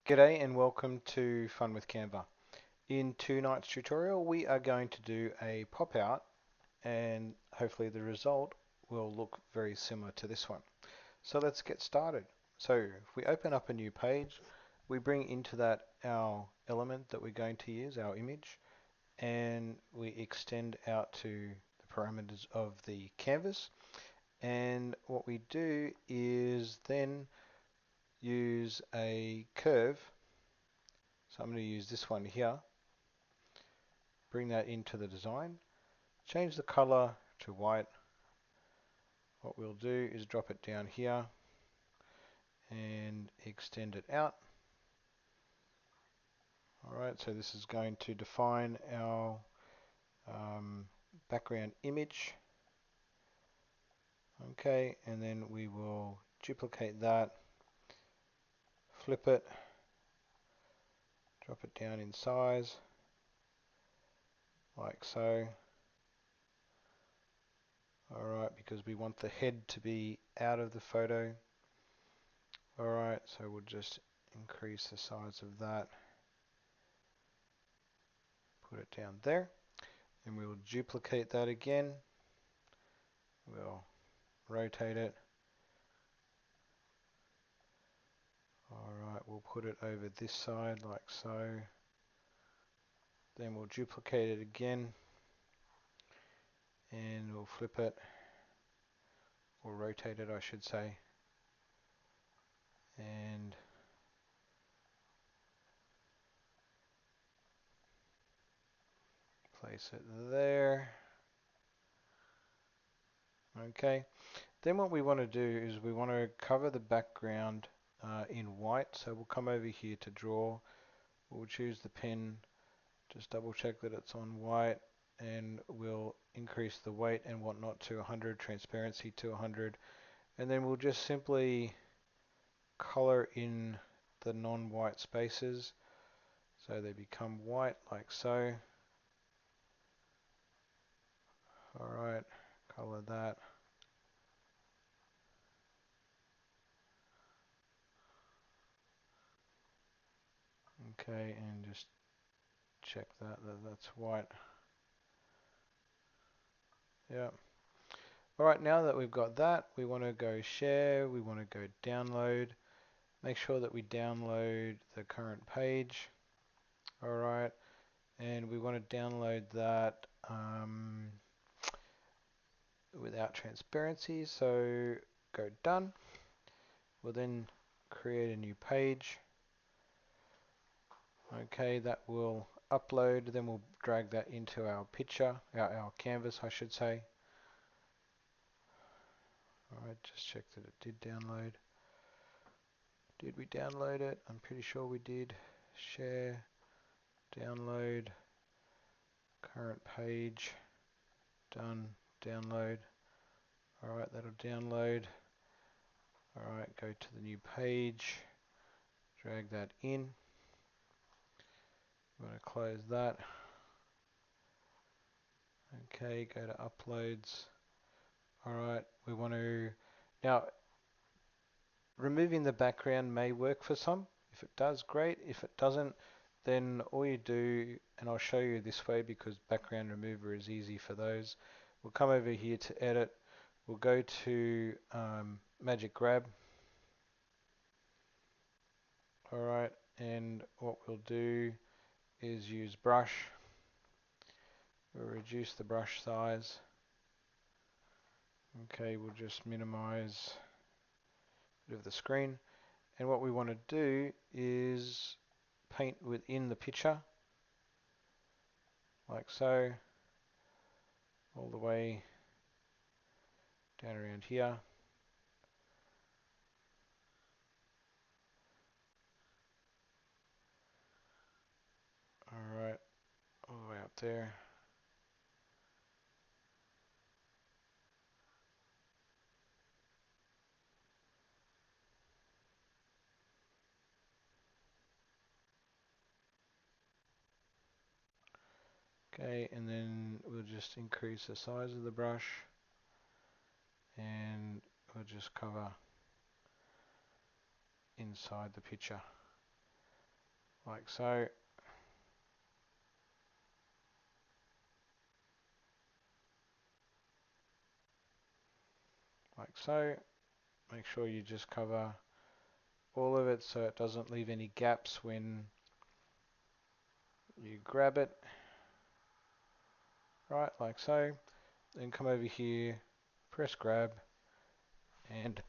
G'day and welcome to Fun with Canva. In tonight's tutorial we are going to do a pop-out and hopefully the result will look very similar to this one. So let's get started. So if we open up a new page, we bring into that our element that we're going to use, our image, and we extend out to the parameters of the canvas. And what we do is then use a curve. So I'm going to use this one here, bring that into the design, change the color to white. What we'll do is drop it down here and extend it out. Alright, so this is going to define our background image. Okay, and then we will duplicate that, flip it, drop it down in size, like so. Alright, because we want the head to be out of the photo. Alright, so we'll just increase the size of that, put it down there, and we'll duplicate that again. We'll rotate it. Alright, we'll put it over this side like so. Then we'll duplicate it again and we'll flip it, or rotate it I should say, and place it there. Okay, then what we want to do is we want to cover the background in white, so we'll come over here to draw, we'll choose the pen, just double check that it's on white, and we'll increase the weight and whatnot to 100, transparency to 100, and then we'll just simply color in the non-white spaces so they become white like so. Alright, color that. Okay, and just check that's white. Yeah. Alright, now that we've got that, we want to go share, we want to go download. Make sure that we download the current page. Alright, and we want to download that without transparency, so go done. We'll then create a new page. Okay, that will upload, then we'll drag that into our picture, our canvas I should say. Alright, just check that it did download. Did we download it? I'm pretty sure we did. Share, download, current page, done, download. Alright, that'll download. Alright, go to the new page, drag that in. I'm going to close that. Okay, go to uploads. Alright, we want to, now removing the background may work for some. If it does, great. If it doesn't, then all you do, and I'll show you this way because background remover is easy for those. We'll come over here to edit. We'll go to magic grab. Alright, and what we'll do is use brush. We'll reduce the brush size. Okay, we'll just minimize a bit of the screen. And what we want to do is paint within the picture, like so, all the way down around here. Alright, all the way up there. Okay, and then we'll just increase the size of the brush and we'll just cover inside the picture. like so. Like so. Make sure you just cover all of it so it doesn't leave any gaps when you grab it. Right, like so. Then come over here, press grab, and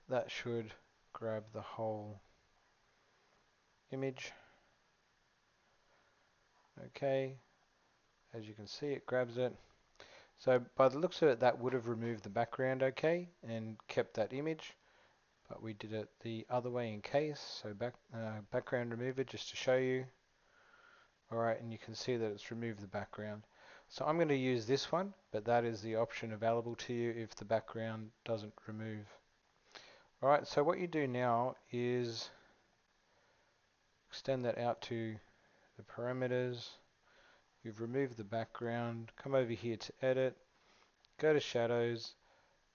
that should grab the whole image. Okay, as you can see, it grabs it. So by the looks of it, that would have removed the background okay and kept that image, but we did it the other way in case. So background remover just to show you. Alright, and you can see that it's removed the background. So I'm going to use this one, but that is the option available to you if the background doesn't remove. Alright, so what you do now is extend that out to the parameters. You've removed the background. Come over here to edit. Go to shadows.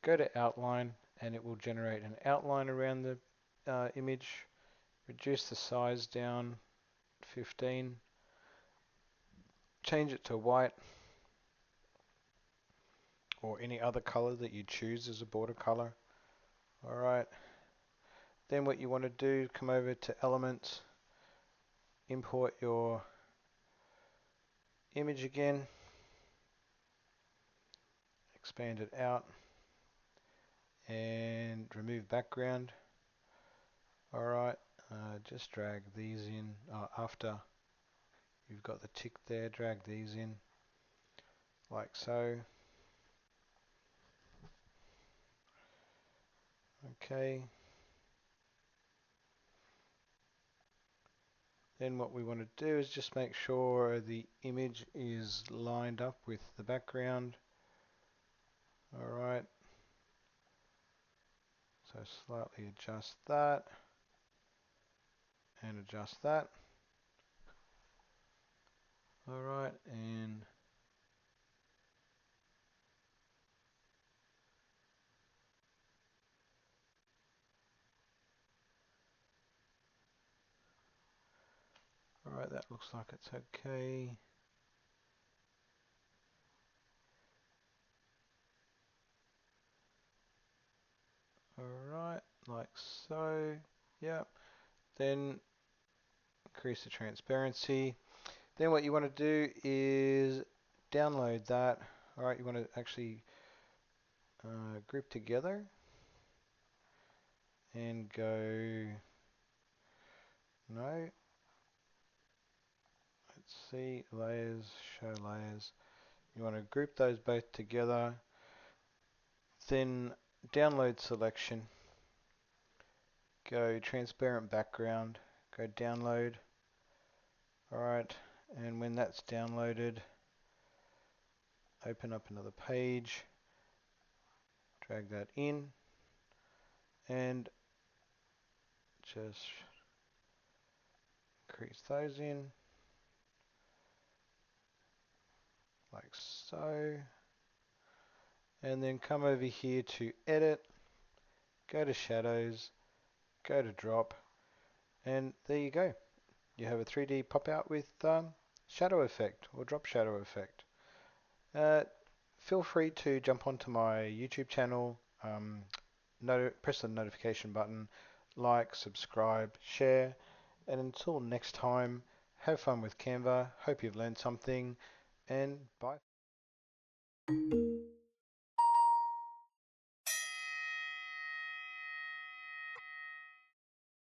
Go to outline, and it will generate an outline around the image. Reduce the size down 15. Change it to white or any other color that you choose as a border color. Alright. Then what you want to do, come over to elements, import your image again, expand it out, and remove background. Alright, just drag these in after you've got the tick there, drag these in like so. Okay. Then what we want to do is just make sure the image is lined up with the background. Alright. So slightly adjust that and adjust that. Alright, and alright, that looks like it's okay. Alright, like so. Yep. Then increase the transparency. Then what you want to do is download that. Alright, you want to actually group together and go, no, let's see, layers, show layers. You want to group those both together, then download selection, go transparent background, go download. Alright, and when that's downloaded, open up another page, drag that in, and just increase those in, like so. And then come over here to edit, go to shadows, go to drop, and there you go. You have a 3D pop out with shadow effect or drop shadow effect. Feel free to jump onto my YouTube channel, press the notification button, like, subscribe, share, and until next time, have fun with Canva. Hope you've learned something, and bye.